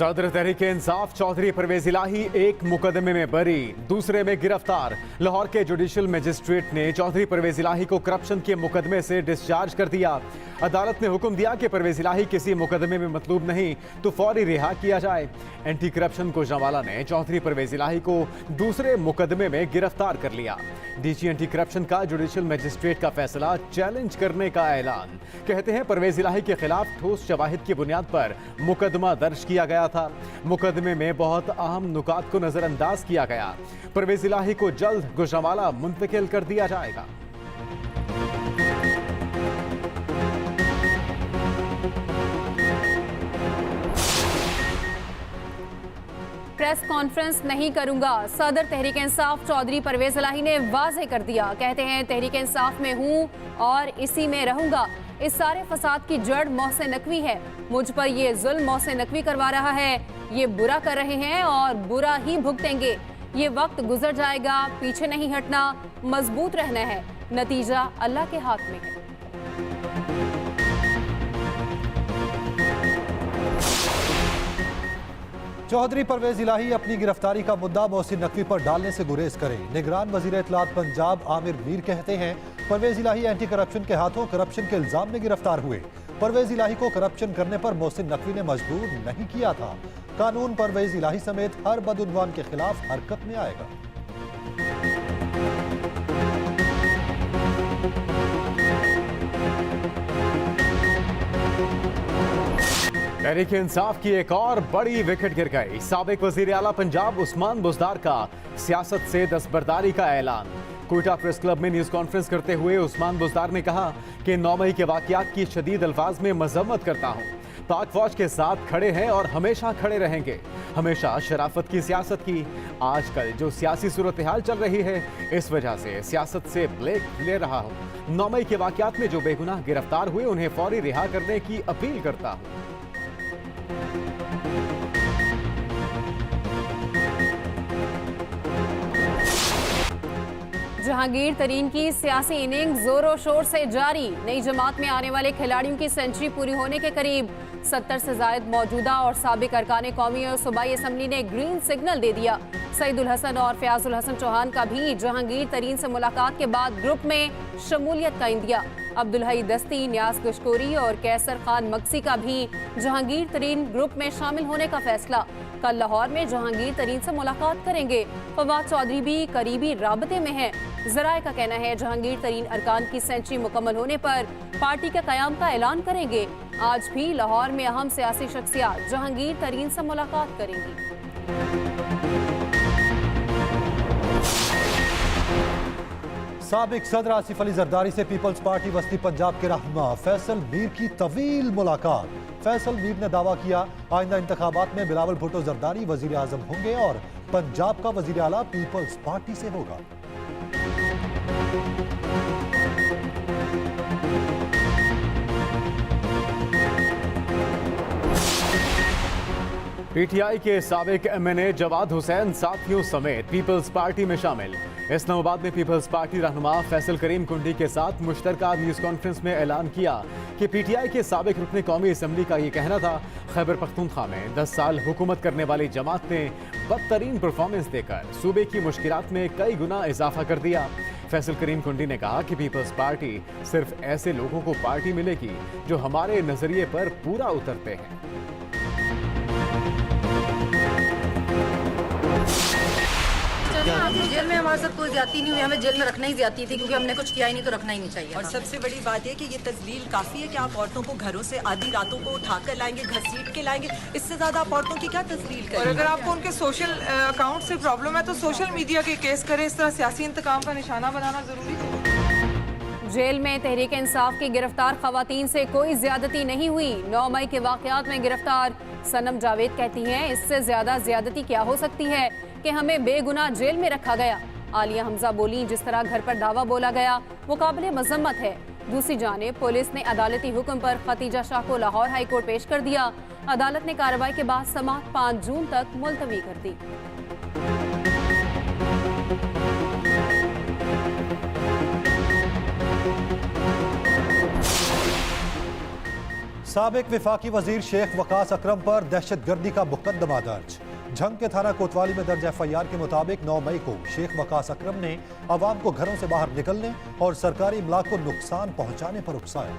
सदर तहरीक इंसाफ चौधरी परवेज इलाही एक मुकदमे में बरी, दूसरे में गिरफ्तार। लाहौर के जुडिशल मजिस्ट्रेट ने चौधरी परवेज इलाही को करप्शन के मुकदमे से डिस्चार्ज कर दिया। अदालत ने हुक्म दिया कि परवेज इलाही किसी मुकदमे में मतलूब नहीं तो फौरी रिहा किया जाए। एंटी करप्शन गुजरांवाला ने चौधरी परवेज इलाही को दूसरे मुकदमे में गिरफ्तार कर लिया। डीजी एंटी करप्शन का जुडिशल मजिस्ट्रेट का फैसला चैलेंज करने का ऐलान। कहते हैं परवेज इलाही के खिलाफ ठोस शवाहिद की बुनियाद पर मुकदमा दर्ज किया गया था। मुकदमे में बहुत अहम नुकात को नजरअंदाज किया गया। परवेज इलाही को जल्द गुजरांवाला मुंतकिल कर दिया जाएगा। प्रेस कॉन्फ्रेंस नहीं करूंगा, सदर तहरीक इंसाफ चौधरी परवेज इलाही ने वाज़ेह कर दिया। कहते हैं तहरीक इंसाफ में हूं और इसी में रहूंगा। इस सारे फसाद की जड़ मोहसिन नकवी है। मुझ पर ये जुल्म मोहसिन नकवी करवा रहा है। ये बुरा कर रहे हैं और बुरा ही भुगतेंगे। ये वक्त गुजर जाएगा, पीछे नहीं हटना, मजबूत रहना है। नतीजा अल्लाह के हाथ में है। चौधरी परवेज इलाही अपनी गिरफ्तारी का मुद्दा मोहसिन नकवी पर डालने से गुरेज करें। निगरान वजीर इत्तलात पंजाब आमिर मीर कहते हैं परवेज इलाही एंटी करप्शन के हाथों करप्शन के इल्जाम में गिरफ्तार हुए। परवेज इलाही को करप्शन करने पर मोहसिन नकवी ने मजबूर नहीं किया था। कानून परवेज इलाही समेत हर बदउनवान के खिलाफ हरकत में आएगा। तहरीक इंसाफ की एक और बड़ी विकेट गिर गई। साबिक वजीर आला पंजाब उस्मान बुज़दार का सियासत से दस्तबरदारी का ऐलान। कोयटा प्रेस क्लब में न्यूज कॉन्फ्रेंस करते हुए उस्मान बुज़दार ने कहा कि 9 मई के वाकयात की शदीद अल्फाज में मजम्मत करता हूँ। पाक फौज के साथ खड़े हैं और हमेशा खड़े रहेंगे। हमेशा शराफत की सियासत की। आजकल जो सियासी सूरत हाल चल रही है, इस वजह से सियासत से ब्रेक ले रहा हूँ। 9 मई के वाकयात में जो बेगुनाह गिरफ्तार हुए उन्हें फौरी रिहा करने की अपील करता हूँ। जहांगीर तरीन की सियासी इनिंग जोरों शोर से जारी। नई जमात में आने वाले खिलाड़ियों की सेंचुरी पूरी होने के करीब। 70 से जायद मौजूदा और साबिक अरकान कौमी और सूबाई असम्बली ने ग्रीन सिग्नल दे दिया। सईदुल हसन और फयाजुल हसन चौहान का भी जहांगीर तरीन से मुलाकात के बाद ग्रुप में शमूलियत का इंदिया। अब्दुल हई दस्ती, न्याज कुश्कोरी और कैसर खान मक्सी का भी जहांगीर तरीन ग्रुप में शामिल होने का फैसला। कल लाहौर में जहांगीर तरीन से मुलाकात करेंगे। फवाद चौधरी भी करीबी राबते में हैं। जराए का कहना है जहांगीर तरीन अरकान की सेंचुरी मुकम्मल होने पर पार्टी के कयाम का ऐलान करेंगे। आज भी लाहौर में अहम सियासी शख्सियत जहांगीर तरीन से मुलाकात करेंगी। साबिक सदर आसिफ अली जरदारी से पीपल्स पार्टी वस्ती पंजाब के रहनुमा फैसल मीर की तवील मुलाकात। फैसल मीर ने दावा किया आइंदा इंतखाबात में बिलावल भुट्टो जरदारी वजीर आजम होंगे और पंजाब का वजीर आला पीपल्स पार्टी से होगा। पीटीआई के साबिक एमएनए जवाद हुसैन साथियों समेत पीपल्स पार्टी में शामिल। इस्लामाबाद में पीपल्स पार्टी रहनुमा फैसल करीम कुंडी के साथ मुश्तरका न्यूज कॉन्फ्रेंस में ऐलान किया कि पीटीआई के साबिक रुकने कौमी असम्बली का ये कहना था खैबर पख्तूनख्वा में 10 साल हुकूमत करने वाली जमात ने बदतरीन परफॉर्मेंस देकर सूबे की मुश्किलात में कई गुना इजाफा कर दिया। फैसल करीम कुंडी ने कहा कि पीपल्स पार्टी सिर्फ ऐसे लोगों को पार्टी मिलेगी जो हमारे नजरिए पर पूरा उतरते हैं। जेल में हमारे साथ कोई ज्यादती नहीं हुई। हमें जेल में रखना ही ज्यादती थी क्योंकि हमने कुछ किया ही नहीं तो रखना ही नहीं चाहिए। और सबसे बड़ी बात है कि ये तजलील काफी है कि आप औरतों को घरों से आधी रातों को उठाकर लाएंगे, घसीट के लाएंगे। इससे ज्यादा आप औरतों की क्या तजलील करेंगे? और अगर आपको उनके सोशल अकाउंट से प्रॉब्लम है तो सोशल मीडिया के केस करें। इस तरह सियासी इंतकाम का निशाना बनाना जरूरी है। जेल में तहरीक इंसाफ की गिरफ्तार खवातीन से कोई ज्यादती नहीं हुई। 9 मई के वाकयात में गिरफ्तार सनम जावेद कहती हैं इससे ज्यादा ज्यादती क्या हो सकती है कि हमें बेगुनाह जेल में रखा गया। आलिया हमजा बोली जिस तरह घर पर दावा बोला गया वो काबिल मजम्मत है। दूसरी जानिब पुलिस ने अदालती हुक्म पर खतीजा शाह को लाहौर हाई कोर्ट पेश कर दिया। अदालत ने कार्रवाई के बाद समाअत 5 जून तक मुलतवी कर दी। साबिक विफाकी वजीर शेख वकास अकरम पर दहशतगर्दी का मुकदमा दर्ज। झंग के थाना कोतवाली में दर्ज एफआईआर के मुताबिक 9 मई को शेख वकास अकरम ने अवाम को घरों से बाहर निकलने और सरकारी इमलाक को नुकसान पहुंचाने पर उकसाया।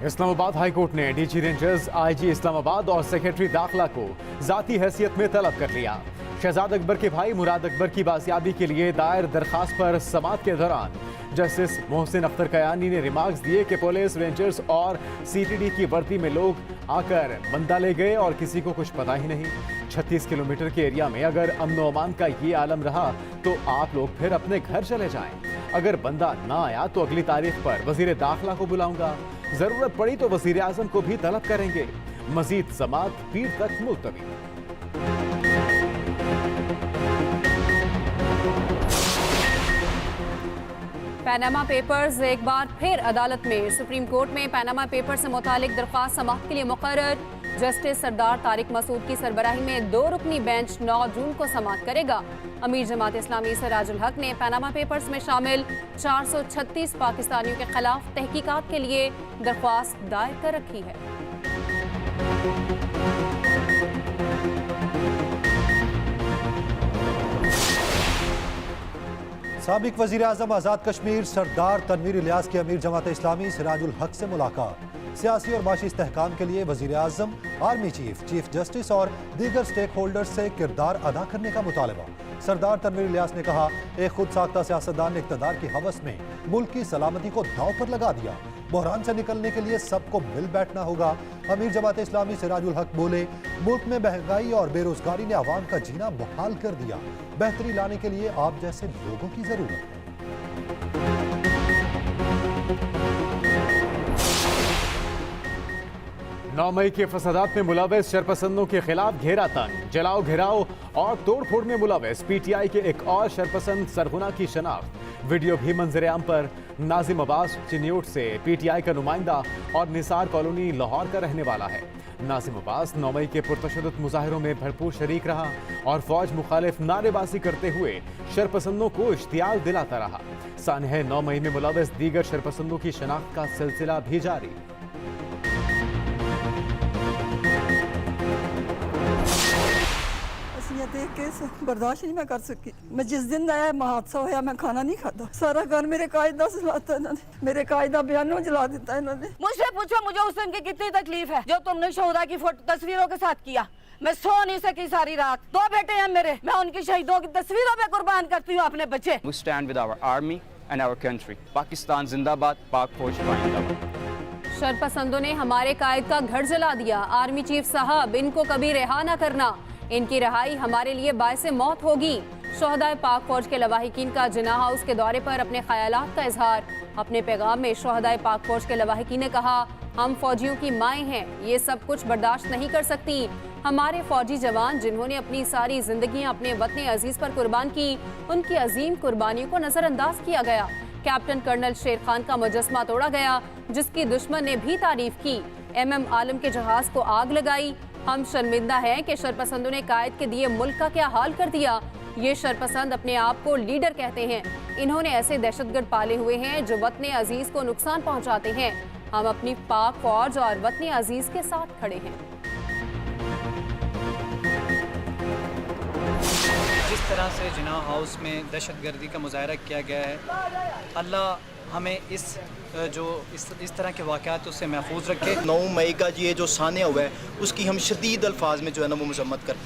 इस्लामाबाद हाईकोर्ट ने डीजी रेंजर्स, आईजी इस्लामाबाद और सेक्रेटरी दाखिला को जाती हैसियत में तलब कर लिया। शहजाद अकबर के भाई मुराद अकबर की बाजियाबी के लिए दायर दरखास्त पर समाअत के दौरान जस्टिस मोहसिन अख्तर कयानी ने रिमार्क्स दिए कि पुलिस, रेंजर्स और सीटीडी की वर्दी में लोग आकर बंदा ले गए और किसी को कुछ पता ही नहीं। 36 किलोमीटर के एरिया में अगर अमन व अमान का ये आलम रहा तो आप लोग फिर अपने घर चले जाएं। अगर बंदा ना आया तो अगली तारीख पर वजीर दाखिला को बुलाऊंगा, जरूरत पड़ी तो वजीर आजम को भी तलब करेंगे। मजीद समाअत पीर तक मुलतवी। पैनामा पेपर्स एक बार फिर अदालत में। सुप्रीम कोर्ट में पैनामा पेपर से मुतालिक दरख्वास्त समाअत के लिए मुकर्रर। जस्टिस सरदार तारिक मसूद की सरबराही में 2 रुकनी बेंच 9 जून को समाअत करेगा। अमीर जमात इस्लामी सिराजुल हक ने पैनामा पेपर्स में शामिल 436 पाकिस्तानियों के खिलाफ तहकीकात के लिए दरख्वास्त दायर कर रखी है। साबिक वजीर आजम आज़ाद कश्मीर सरदार तनवीर इलियास की अमीर जमात इस्लामी सिराजुल हक से मुलाकात। सियासी और माशी इस्तेहकाम के लिए वजीर आजम, आर्मी चीफ, चीफ जस्टिस और दीगर स्टेक होल्डर्स से किरदार अदा करने का मुतालबा। सरदार तनवीर इलियास ने कहा, एक खुद साख्ता सियासतदान ने इक़्तिदार की हवस में मुल्क की सलामती को दांव पर लगा दिया। बहरान से निकलने के लिए सबको मिल बैठना होगा। अमीर जमात इस्लामी सिराजुल हक बोले, मुल्क में महंगाई और बेरोजगारी ने आवाम का जीना मुहाल कर दिया। बेहतरी लाने के लिए आप जैसे लोगों की जरूरत है। 9 मई के फसादात में मुलव्वस शरपसंदों के खिलाफ घेरा तंग, जलाओ घेराव और तोड़फोड़ में मुलव्वस पीटीआई के एक और शरपसंद सरगुना की शनाख्त। वीडियो भी मंजर-ए-आम पर। नाजिम अब्बास चिन्यूट से पीटीआई का नुमाइंदा और निसार कॉलोनी लाहौर का रहने वाला है। नाजिम अब्बास 9 मई के पुरतशद्दुद मुजाहिरों में भरपूर शरीक रहा और फौज मुखालिफ नारेबाजी करते हुए शरपसंदों को इश्तियाल दिलाता रहा। सानह 9 मई में मुलव्वस दीगर शरपसंदों की शनाख्त का सिलसिला भी जारी। देख के बर्दाश्त नहीं मैं कर सकी। मैं जिस दिन आया हादसा होया मैं खाना नहीं खाता। सारा घर मेरे कायदा से जलाता इन्होंने, मेरे कायदा बयानों जला देता इन्होंने। मुझसे पूछो मुझे उस दिन की कितनी तकलीफ है जो तुमने शोहदा की तस्वीरों के साथ किया। मैं सो नहीं सकी सारी रात। 2 बेटे हैं मेरे, मैं उनकी शहीदों की तस्वीरों पे कुर्बान करती हूँ अपने बच्चे। We stand with our army and our country. Pakistan जिंदाबाद, पाक फौज जिंदाबाद। शरपसंदों ने हमारे कायद का घर जला दिया। आर्मी चीफ साहब, इनको कभी रिहा ना करना। इनकी रिहाई हमारे लिए बायस मौत होगी। शोहदाए पाक फौज के लवाहिकीन का जिना हाउस के दौरे पर अपने ख्यालात का इजहार। अपने पैगाम में शोहदाए पाक फौज के लवाहिकीन ने कहा, हम फौजियों की माएँ हैं, ये सब कुछ बर्दाश्त नहीं कर सकती। हमारे फौजी जवान जिन्होंने अपनी सारी जिंदगी अपने वतन अजीज पर कुर्बान की, उनकी अजीम कुर्बानियों को नजरअंदाज किया गया। कैप्टन कर्नल शेर खान का मुजस्मा तोड़ा गया, जिसकी दुश्मन ने भी तारीफ की। MM आलम के जहाज को आग लगाई। हम शर्मिंदा हैं कि शरपसंदों ने कायद के दिए मुल्क का क्या हाल कर दिया। ये शरपसंद अपने आप को लीडर कहते हैं। इन्होंने ऐसे दहशतगर्द पाले हुए हैं जो वतन अजीज को नुकसान पहुंचाते हैं। हम अपनी पाक फौज और वतन अजीज के साथ खड़े हैं। जिस तरह से जिना हाउस में दहशतगर्दी का मुजाहरा किया गया है, अल्लाह हमें इस तरह के वाक़यात उससे महफूज रखे। 9 मई का ये जो सानिया हुआ है उसकी हम शदीद अल्फाज में जो है ना वो मजम्मत करें।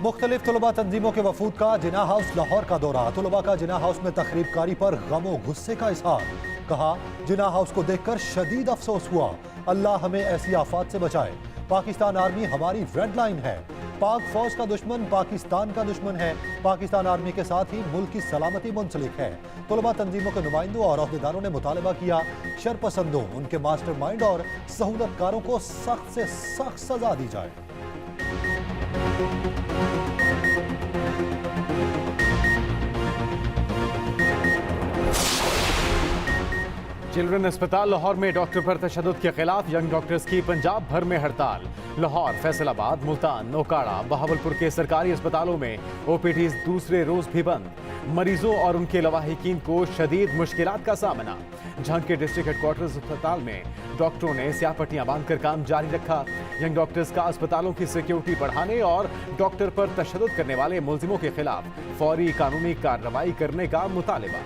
मुख्तलिफ तलबा तंजीमों के वफूद का जिना हाउस लाहौर का दौरा। तलबा का जिना हाउस में तकरीब कारी पर गम व गुस्से का इजहार। कहा, जिना हाउस को देखकर शदीद अफसोस हुआ। अल्लाह हमें ऐसी आफात से बचाए। पाकिस्तान आर्मी हमारी रेड लाइन है। पाक फौज का दुश्मन पाकिस्तान का दुश्मन है। पाकिस्तान आर्मी के साथ ही मुल्क की सलामती मुंसलिक है। तलबा तंजीमों के नुमाइंदों और अहदेदारों ने मुतालबा किया, शरपसंदों, उनके मास्टरमाइंड और सहूलतकारों को सख्त से सख्त सजा दी जाए। चिल्ड्रन अस्पताल लाहौर में डॉक्टर पर तशद्दुद के खिलाफ यंग डॉक्टर्स की पंजाब भर में हड़ताल। लाहौर, फैसलाबाद, मुल्तान, नौकाड़ा, बहावलपुर के सरकारी अस्पतालों में ओपीडीज दूसरे रोज भी बंद। मरीजों और उनके लवाहिकीन को शदीद मुश्किलात का सामना। झंग के डिस्ट्रिक्ट हेडक्वार्टर्स अस्पताल में डॉक्टरों ने स्याह-पट्टियां बांधकर काम जारी रखा। यंग डॉक्टर्स का अस्पतालों की सिक्योरिटी बढ़ाने और डॉक्टर पर तशद्दुद करने वाले मुल्जिमों के खिलाफ फौरी कानूनी कार्रवाई करने का मुतालिबा।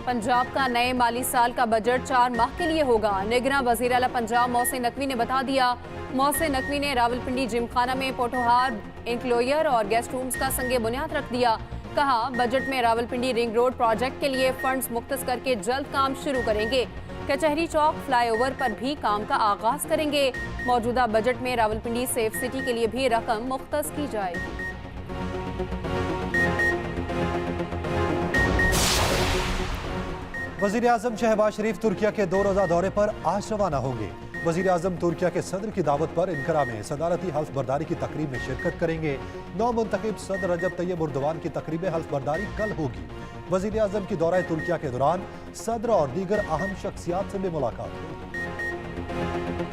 पंजाब का नए माली साल का बजट 4 माह के लिए होगा। निगरान वज़ीर आला पंजाब मोहसिन नकवी ने बता दिया। मोहसिन नकवी ने रावलपिंडी जिमखाना में पोटोहार, इंक्लोयर और गेस्ट रूम्स का संगे बुनियाद रख दिया। कहा, बजट में रावलपिंडी रिंग रोड प्रोजेक्ट के लिए फंड्स मुख्तस करके जल्द काम शुरू करेंगे। कचहरी चौक फ्लाईओवर पर भी काम का आगाज करेंगे। मौजूदा बजट में रावलपिंडी सेफ सिटी के लिए भी रकम मुख्तस की जाएगी। वज़ीर आज़म शहबाज शरीफ तुर्किया के 2 रोज़ा दौरे पर आज रवाना होंगे। वज़ीर आज़म तुर्किया के सदर की दावत पर इनकरा में सदारती हल्फ बर्दारी की तकरीब में शिरकत करेंगे। नौ मुंतखब सदर रजब तैयब उर्दवान की तकरीब हल्फ बर्दारी कल होगी। वज़ीर आज़म की दौरा तुर्किया के दौरान सदर और दीगर अहम शख्सियात से भी मुलाकात होगी।